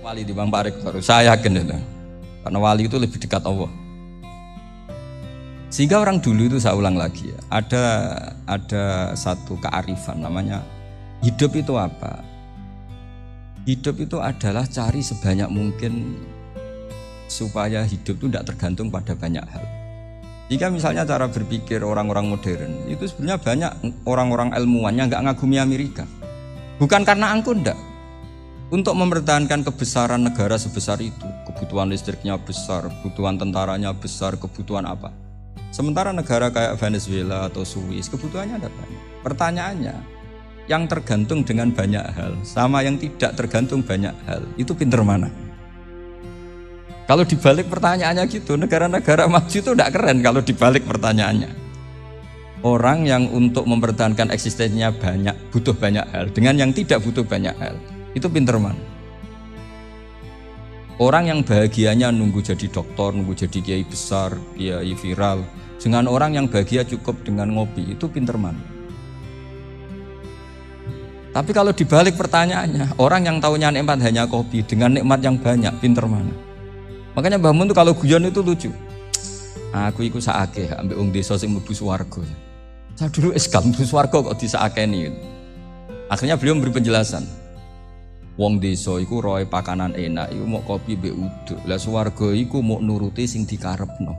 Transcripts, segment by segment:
Wali di Bang Pak Rektor, saya yakin itu. Karena wali itu lebih dekat Allah. Sehingga orang dulu itu, saya ulang lagi ya, ada satu kearifan namanya hidup itu apa? Hidup itu adalah cari sebanyak mungkin supaya hidup itu tidak tergantung pada banyak hal. Jika misalnya cara berpikir orang-orang modern itu sebenarnya banyak orang-orang ilmuwan yang nggak ngagumi Amerika, bukan karena angkuh, enggak. Untuk mempertahankan kebesaran negara sebesar itu, kebutuhan listriknya besar, kebutuhan tentaranya besar, kebutuhan apa. Sementara negara kayak Venezuela atau Swiss, kebutuhannya ada banyak. Pertanyaannya, yang tergantung dengan banyak hal sama yang tidak tergantung banyak hal, itu pinter mana? Kalau dibalik pertanyaannya gitu, negara-negara maju itu tidak keren kalau dibalik pertanyaannya. Orang yang untuk mempertahankan eksistensinya banyak, butuh banyak hal, dengan yang tidak butuh banyak hal, itu pinter mana? Orang yang bahagianya nunggu jadi dokter, nunggu jadi kiai besar, kiai viral, dengan orang yang bahagia cukup dengan ngopi, itu pinter mana? Tapi kalau dibalik pertanyaannya, orang yang tahunya nikmat hanya kopi dengan nikmat yang banyak, pinter mana? Makanya Mbah Mun tuh kalau guyon itu lucu. Aku ikut saake ambek wong desa sing mlebu swarga. Saya dulu eskam mlebu swarga kok disakeni. Akhirnya beliau memberi penjelasan. Wong desa iku roe pakanan enak iku mau kopi mbek uduk. Lah swarga iku mau nuruti sing dikarepno.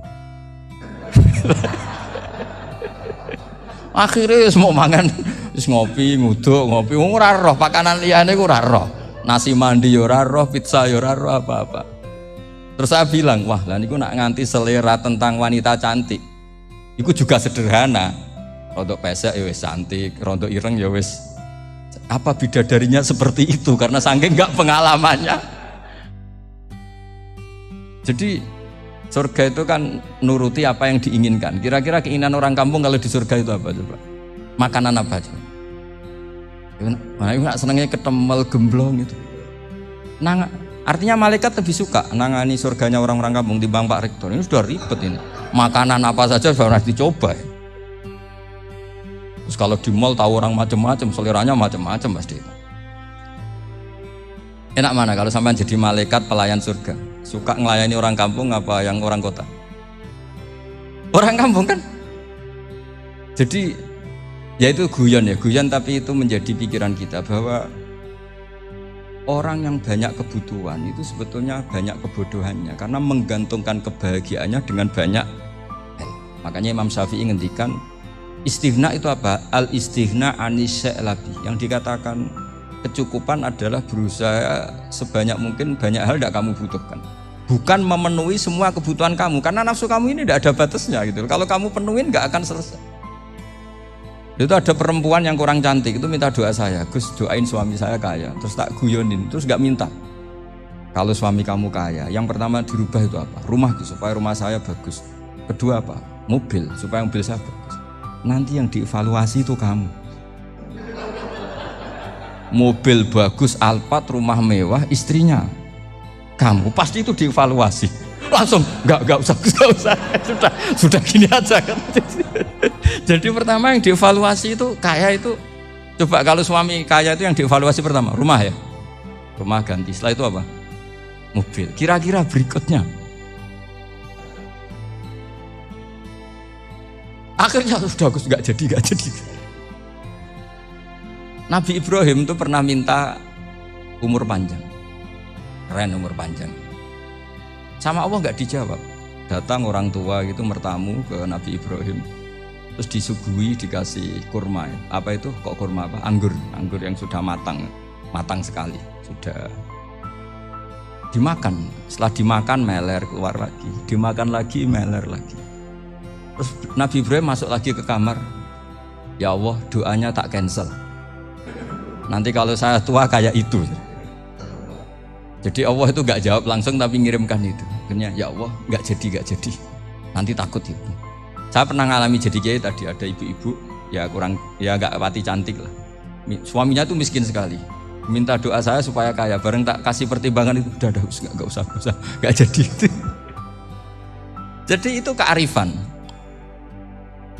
Akhirnya wis mau mangan wis ngopi, nguduk, ngopi. Wong ora roh pakanan liyane ku ora roh. Nasi mandi ya ora roh, pizza ya ora roh apa-apa. Terus saya bilang, wah lah niku nak nganti selera tentang wanita cantik. Iku juga sederhana. Rontok pesek ya wis cantik, rontok ireng ya wis. Apa bidadarinya seperti itu karena saking enggak pengalamannya. Jadi surga itu kan nuruti apa yang diinginkan. Kira-kira keinginan orang kampung kalau di surga itu apa coba? Makanan apa coba? Nah, itu nak senengnya ketemel gemblong itu. Artinya malaikat lebih suka nangani surganya orang-orang kampung di Bang Pak Rektor. Ini sudah ribet ini. Makanan apa saja sudah pernah dicoba ya. Terus kalau di mall tahu orang macam-macam, seleranya macam-macam pasti. Enak mana kalau sampai jadi malaikat pelayan surga? Suka ngelayani orang kampung apa yang orang kota? Orang kampung kan? Jadi ya itu guyon ya, guyon tapi itu menjadi pikiran kita bahwa orang yang banyak kebutuhan itu sebetulnya banyak kebodohannya karena menggantungkan kebahagiaannya dengan banyak hal. Makanya Imam Syafi'i ngendikan istighna itu apa? Al istighna anisya labi. Yang dikatakan kecukupan adalah berusaha sebanyak mungkin banyak hal tidak kamu butuhkan. Bukan memenuhi semua kebutuhan kamu karena nafsu kamu ini tidak ada batasnya gitu. Kalau kamu penuhin nggak akan selesai. Itu ada perempuan yang kurang cantik itu minta doa saya, Gus doain suami saya kaya, terus tak guyonin, terus nggak minta. Kalau suami kamu kaya, yang pertama dirubah itu apa? Rumah supaya rumah saya bagus. Kedua apa? Mobil supaya mobil saya bagus. Nanti yang dievaluasi itu kamu. Mobil bagus, Alphard, rumah mewah, istrinya kamu pasti itu dievaluasi. Langsung nggak usah sudah gini aja kan. Jadi pertama yang dievaluasi itu kaya itu, coba kalau suami kaya itu yang dievaluasi pertama rumah ya, rumah ganti, setelah itu apa? Mobil. Kira-kira berikutnya akhirnya sudah nggak jadi. Nabi Ibrahim itu pernah minta umur panjang, keren umur panjang. Sama Allah nggak dijawab. Datang orang tua gitu mertamu ke Nabi Ibrahim, terus disuguhi dikasih kurma. Apa itu? Kok kurma apa? Anggur yang sudah matang sekali, sudah dimakan. Setelah dimakan meler keluar lagi, dimakan lagi meler lagi. Terus Nabi Ibrahim masuk lagi ke kamar. Ya Allah, doanya tak cancel. Nanti kalau saya tua kayak itu. Jadi Allah itu gak jawab langsung tapi ngirimkan itu. Akhirnya ya Allah gak jadi. Nanti takut itu. Saya pernah ngalami jadi kiai tadi, ada ibu-ibu ya gak pati cantik lah. Suaminya tuh miskin sekali. Minta doa saya supaya kaya. Bareng tak kasih pertimbangan itu udah gak usah gak jadi. Jadi itu kearifan.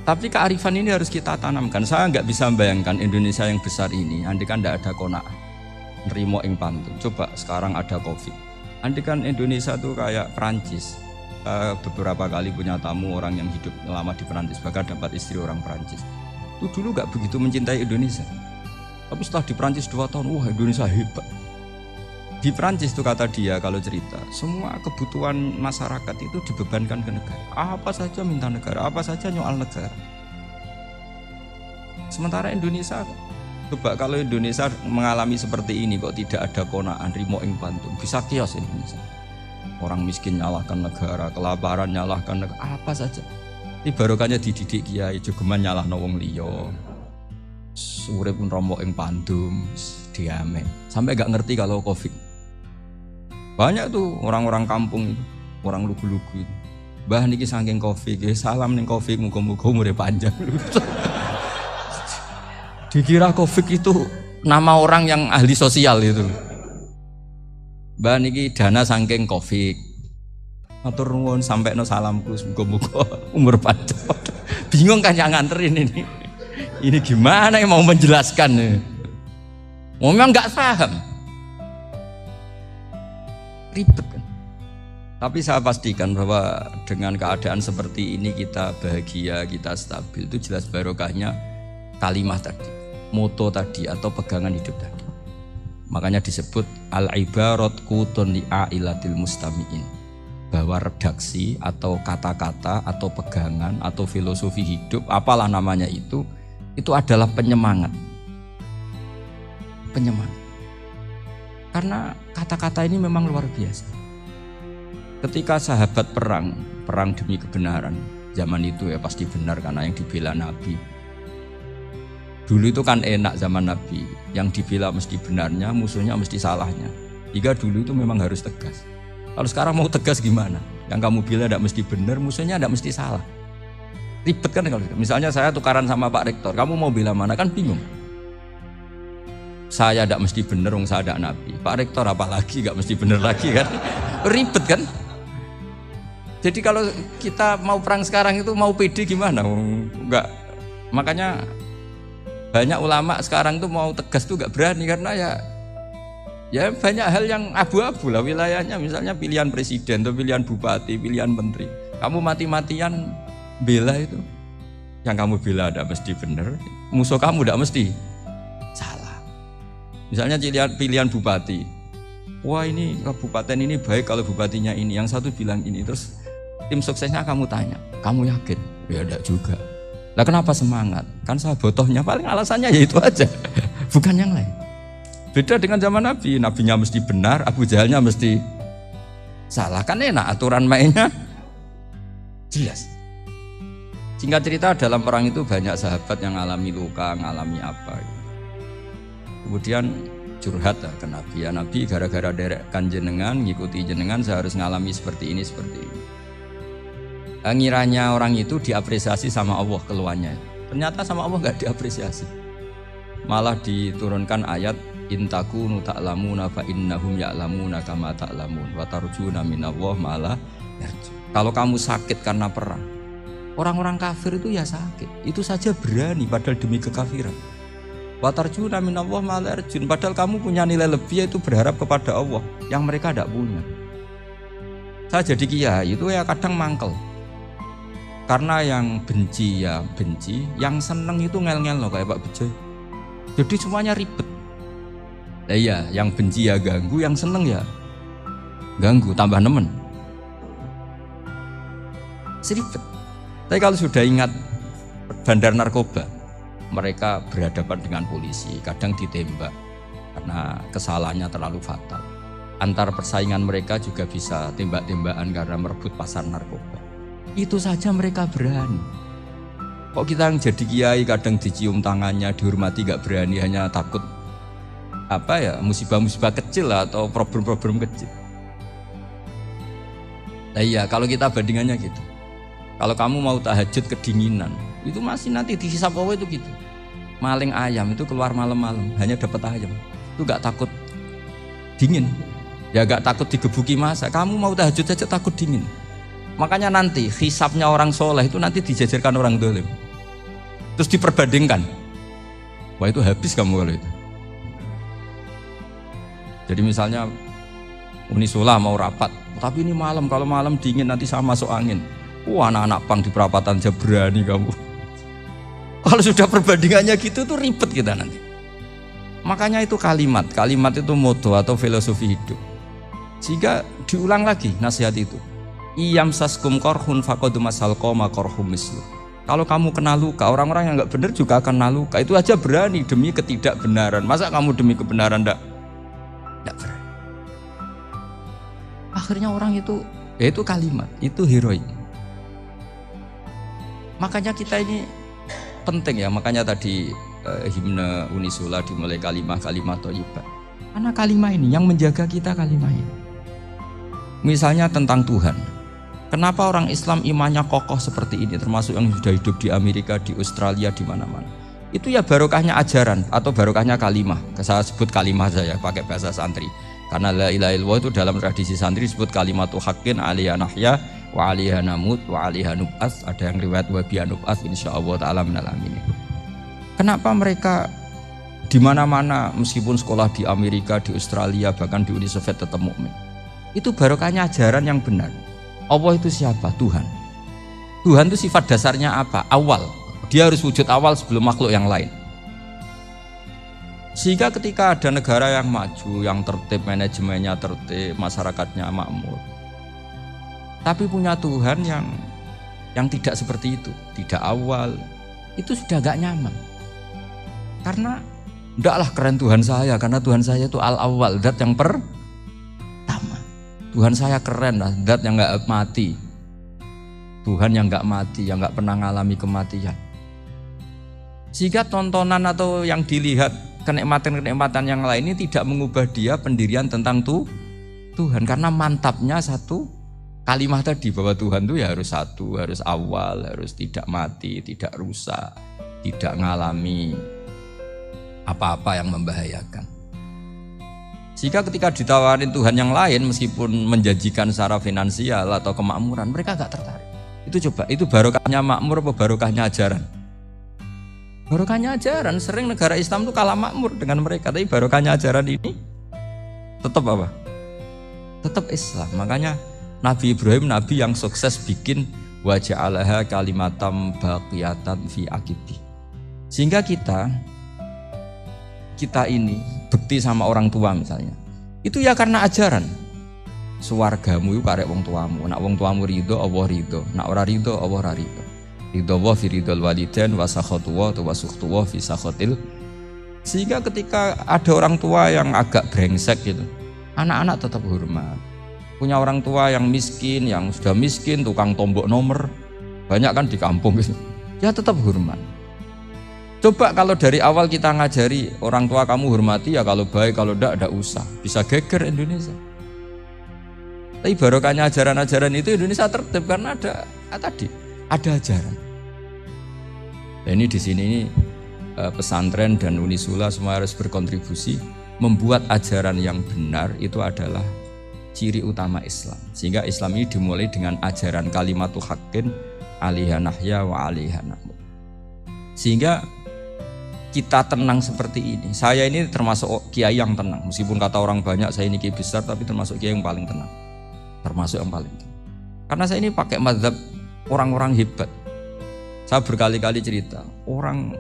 Tapi kearifan ini harus kita tanamkan. Saya nggak bisa membayangkan Indonesia yang besar ini andai kan tidak ada qanaah. nerimo ing pantun. Coba sekarang ada Covid. Andai kan Indonesia tuh kayak Perancis. Beberapa kali punya tamu orang yang hidup lama di Perancis, bahkan dapat istri orang Perancis. Itu dulu gak begitu mencintai Indonesia. Tapi setelah di Perancis 2 tahun, wah Indonesia hebat. Di Perancis itu kata dia kalau cerita, semua kebutuhan masyarakat itu dibebankan ke negara. Apa saja minta negara, apa saja nyoal negara. Sementara Indonesia, coba kalau Indonesia mengalami seperti ini kok tidak ada konaan rimo ing pantun, bisa kios Indonesia. Orang miskin nyalahkan negara, kelaparan nyalahkan negara, apa saja. Ini barokahnya dididik kiai, jogeman nyalahno wong liya. Urip pun rombok ing pandum, diame. Sampai gak ngerti kalau Covid. Banyak tuh orang-orang kampung itu, orang lugu-lugu itu. Mbah niki saking Covid, salam ning Covid, muga-muga umure panjang. Dikira Covid itu nama orang yang ahli sosial itu. Mbah niki dana saking Covid. Matur nuwun sampekno salamku, muga-muga umur panjang. Bingung kan yang nganterin ini. Ini gimana yang mau menjelaskan? Memang nggak paham, ribet kan? Tapi saya pastikan bahwa dengan keadaan seperti ini kita bahagia, kita stabil, itu jelas barokahnya kalimat tadi, moto tadi atau pegangan hidup tadi. Makanya disebut al-ibarat qutun li'ailatil mustami'in, bahwa redaksi atau kata-kata atau pegangan atau filosofi hidup, apalah namanya itu adalah penyemangat. Karena kata-kata ini memang luar biasa. Ketika sahabat perang demi kebenaran, zaman itu ya pasti benar karena yang dibela Nabi. Dulu itu kan enak zaman Nabi, yang dibela mesti benarnya, musuhnya mesti salahnya. Jika dulu itu memang harus tegas. Kalau sekarang mau tegas gimana? Yang kamu bela tidak mesti benar, musuhnya tidak mesti salah. Ribet kan kalau misalnya saya tukaran sama Pak Rektor, kamu mau bela mana kan bingung. Saya tidak mesti bener, saya tidak Nabi. Pak Rektor apalagi nggak mesti bener lagi kan, ribet kan. Jadi kalau kita mau perang sekarang itu mau pede gimana? Enggak. Makanya banyak ulama sekarang tuh mau tegas tuh nggak berani karena ya banyak hal yang abu-abu lah wilayahnya. Misalnya pilihan presiden atau pilihan bupati, pilihan menteri. Kamu mati-matian bela itu, yang kamu bela tidak mesti benar, musuh kamu tidak mesti salah. Misalnya pilihan bupati, wah ini kabupaten ini baik kalau bupatinya ini, yang satu bilang ini, terus tim suksesnya kamu tanya, kamu yakin? Ya tidak juga. Lah kenapa semangat? Kan saya botohnya, paling alasannya ya itu aja, bukan yang lain. Beda dengan zaman Nabi, nabinya mesti benar, Abu Jahalnya mesti salah, kan enak aturan mainnya jelas. Singkat cerita dalam perang itu banyak sahabat yang ngalami luka, ngalami apa. Kemudian curhat ke Nabi, ya Nabi gara-gara derekkan jenengan, ngikuti jenengan saya harus ngalami seperti ini, seperti ini. Ngiranya orang itu diapresiasi sama Allah keluarnya. Ternyata sama Allah gak diapresiasi. Malah diturunkan ayat intakunu ta'lamuna fa innahum ya'lamuna kama ta'lamun wa tarjuna minallah malah yarju. Kalau kamu sakit karena perang, orang-orang kafir itu ya sakit, itu saja berani padahal demi kekafiran. Wa tarjuna minallah ma la yarjun, padahal kamu punya nilai lebih yaitu berharap kepada Allah yang mereka tidak punya. Saya jadi kiai itu ya kadang mangkel. Karena yang benci ya benci, yang seneng itu ngel-ngel loh kayak Pak Bejo. Jadi semuanya ribet. Nah iya, yang benci ya ganggu, yang seneng ya ganggu, tambah nemen. Seribet. Tapi kalau sudah ingat bandar narkoba, mereka berhadapan dengan polisi, kadang ditembak karena kesalahannya terlalu fatal. Antar persaingan mereka juga bisa tembak-tembakan karena merebut pasar narkoba. Itu saja mereka berani. Kok kita yang jadi kiai kadang dicium tangannya, dihormati gak berani, hanya takut apa ya, musibah-musibah kecil atau problem-problem kecil. Nah iya, kalau kita bandingannya gitu. Kalau kamu mau tahajud kedinginan, itu masih nanti dihisap Allah itu gitu. Maling ayam itu keluar malam-malam, hanya dapat ayam. Itu gak takut dingin. Ya gak takut digebuki masa. Kamu mau tahajud saja takut dingin. Makanya nanti hisapnya orang soleh itu nanti dijajarkan orang dolim. Terus diperbandingkan. Wah itu habis kamu kalau itu. Jadi misalnya Unisula mau rapat, tapi ini malam, kalau malam dingin nanti saya masuk angin. Wah, anak-anak pang di perapatan aja berani kamu. Kalau sudah perbandingannya gitu tuh ribet kita nanti. Makanya itu kalimat itu moto atau filosofi hidup. Sehingga diulang lagi nasihat itu. Iyam saskum korhun fakodu masal koma korhum mislu. Kalau kamu kena luka, orang-orang yang nggak benar juga akan kena luka. Itu aja berani demi ketidakbenaran. Masa kamu demi kebenaran enggak berani? Akhirnya orang itu, ya itu kalimat, itu heroik. Makanya kita ini penting ya, makanya tadi himne Unisula dimulai kalimat thayyibah. Karena kalimat ini yang menjaga kita kalimat ini. Misalnya tentang Tuhan. Kenapa orang Islam imannya kokoh seperti ini, termasuk yang sudah hidup di Amerika, di Australia, di mana-mana. Itu ya barokahnya ajaran atau barokahnya kalimah. Saya sebut kalimah saja pakai bahasa santri. Karena la ilaha illallah itu dalam tradisi santri disebut kalimatu haqqin alaiha nahya wa alaiha namut wa alaiha nub'ats. Ada yang riwayat wa biha nub'ats insyaallah taala minal amin. Kenapa mereka di mana-mana meskipun sekolah di Amerika, di Australia, bahkan di Uni Soviet tetap mukmin? Itu barokahnya ajaran yang benar. Allah itu siapa? Tuhan. Tuhan itu sifat dasarnya apa? Awal. Dia harus wujud awal sebelum makhluk yang lain. Sehingga ketika ada negara yang maju, yang tertib, manajemennya tertib, masyarakatnya makmur, tapi punya Tuhan yang tidak seperti itu, tidak awal, itu sudah gak nyaman. Karena ndaklah keren Tuhan saya, karena Tuhan saya itu al-awwal, zat yang pertama. Tuhan saya keren lah, zat yang gak mati. Tuhan yang gak mati, yang gak pernah ngalami kematian. Sehingga tontonan atau yang dilihat kenikmatan-kenikmatan yang lain ini tidak mengubah dia pendirian tentang Tuhan. Karena mantapnya satu kalimat tadi, bahwa Tuhan itu ya harus satu, harus awal, harus tidak mati, tidak rusak, tidak ngalami apa-apa yang membahayakan. Sehingga ketika ditawarin Tuhan yang lain, meskipun menjanjikan secara finansial atau kemakmuran, mereka gak tertarik. Itu coba, itu barokahnya makmur apa barokahnya ajaran? Barokahnya ajaran. Sering negara Islam itu kalah makmur dengan mereka, tapi barokahnya ajaran ini tetap apa? Tetap Islam. Makanya Nabi Ibrahim, Nabi yang sukses bikin wa ja'alaha kalimatam baqiyatan fi aqibi. Sehingga kita ini bekti sama orang tua misalnya, itu ya karena ajaran. Suwargamu itu karek wong tuamu. Nak wong tuamu ridho, Allah ridho. Nak ora ridho, Allah ora ridho. Ridho wa fi ridhol walidain wa sakhatu wa sukhtu wa fi sakhatil. Sehingga ketika ada orang tua yang agak brengsek gitu, anak-anak tetap hormat. Punya orang tua yang miskin, yang sudah miskin, tukang tombok nomor, banyak kan di kampung gitu, ya tetap hormat. Coba kalau dari awal kita ngajari orang tua kamu hormati ya, kalau baik, kalau enggak usah, bisa geger Indonesia. Tapi barokahnya ajaran-ajaran itu Indonesia tertib karena ada ajaran. Dan ini di sini pesantren dan Unisula semua harus berkontribusi membuat ajaran yang benar. Itu adalah ciri utama Islam. Sehingga Islam ini dimulai dengan ajaran kalimatu haqqin alaiha nahya wa alaiha namut. Sehingga kita tenang seperti ini. Saya ini termasuk kiai yang tenang. Meskipun kata orang banyak saya ini kiai besar, tapi termasuk kiai yang paling tenang. Termasuk yang paling tenang. Karena saya ini pakai mazhab orang-orang hebat. Saya berkali-kali cerita, orang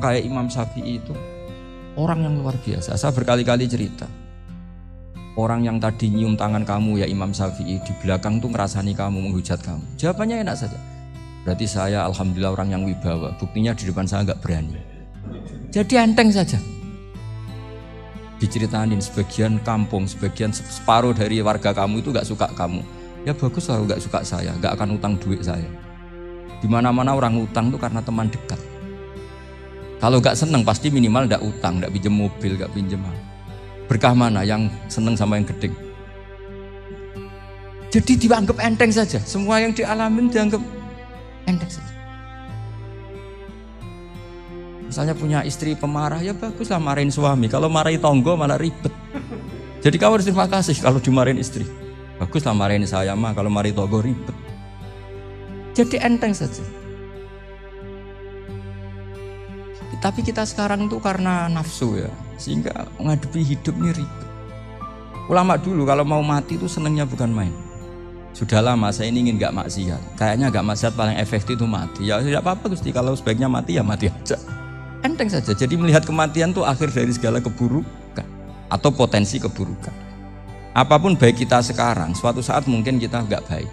kayak Imam Syafi'i itu orang yang luar biasa. Saya berkali-kali cerita, orang yang tadi nyium tangan kamu ya Imam Syafi'i, di belakang tuh ngerasani kamu, menghujat kamu. Jawabannya enak saja. Berarti saya alhamdulillah orang yang wibawa. Buktinya di depan saya nggak berani. Jadi enteng saja. Diceritain sebagian kampung, sebagian separuh dari warga kamu itu nggak suka kamu. Ya bagus lah nggak suka saya, nggak akan utang duit saya. Di mana-mana orang utang tuh karena teman dekat. Kalau nggak seneng pasti minimal nggak utang, nggak pinjem mobil, nggak pinjem. Berkah mana yang seneng sama yang gede? Jadi dianggap enteng saja. Semua yang dialamin dianggap enteng saja. Misalnya punya istri pemarah, ya baguslah marahin suami. Kalau marahin tonggo malah ribet. Jadi kamu harus terima kasih kalau dimarahin istri. Baguslah marahin saya mah, kalau marahin tonggo ribet. Jadi enteng saja. Tapi kita sekarang tuh karena nafsu ya, sehingga menghadapi hidup ini ribet. Ulama dulu kalau mau mati itu senengnya bukan main. Sudah lama saya ini ingin nggak maksiat. Kayaknya nggak maksiat paling efektif itu mati. Ya tidak apa-apa Gusti, kalau sebaiknya mati ya mati aja. Enteng saja. Jadi melihat kematian itu akhir dari segala keburukan atau potensi keburukan. Apapun baik kita sekarang, suatu saat mungkin kita nggak baik.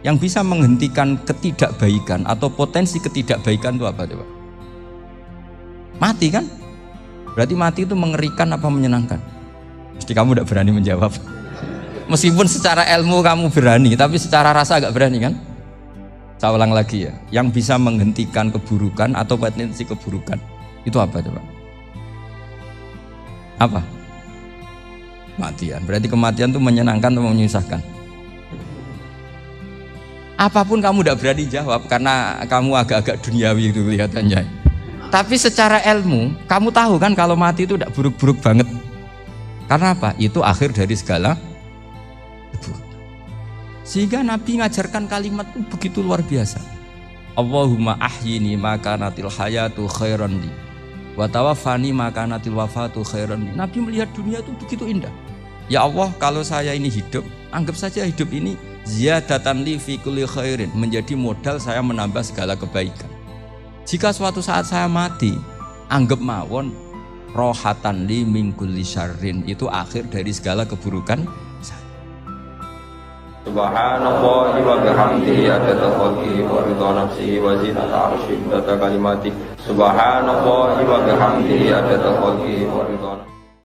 Yang bisa menghentikan ketidakbaikan atau potensi ketidakbaikan itu apa coba? Mati kan? Berarti mati itu mengerikan apa menyenangkan? Mesti kamu tidak berani menjawab. Meskipun secara ilmu kamu berani, tapi secara rasa agak berani kan? Saya ulang lagi ya, yang bisa menghentikan keburukan atau potensi keburukan itu apa coba? Apa? Kematian. Berarti kematian itu menyenangkan atau menyusahkan? Apapun kamu tidak berani jawab karena kamu agak-agak duniawi itu kelihatannya. Tapi secara ilmu, kamu tahu kan kalau mati itu tidak buruk-buruk banget. Karena apa? Itu akhir dari segala keburukan. Sehingga Nabi ngajarkan kalimat itu begitu luar biasa. Allahumma ahyini makanatil hayatu khairan li wa tawaffani makanatil wafatu khairan li. Nabi melihat dunia itu begitu indah. Ya Allah, kalau saya ini hidup, anggap saja hidup ini ziyadatan li fi kulli khairin, menjadi modal saya menambah segala kebaikan. Jika suatu saat saya mati, anggap mawon rohatan li min kulli syarrin, itu akhir dari segala keburukan. Subhanallah wa bihamdihi adada khalqihi wa ridha nafsihi wa zinata arsyihi wa adada kalimatihi. Subhanallah wa bihamdihi adada khalqihi wa ridha nafsihi.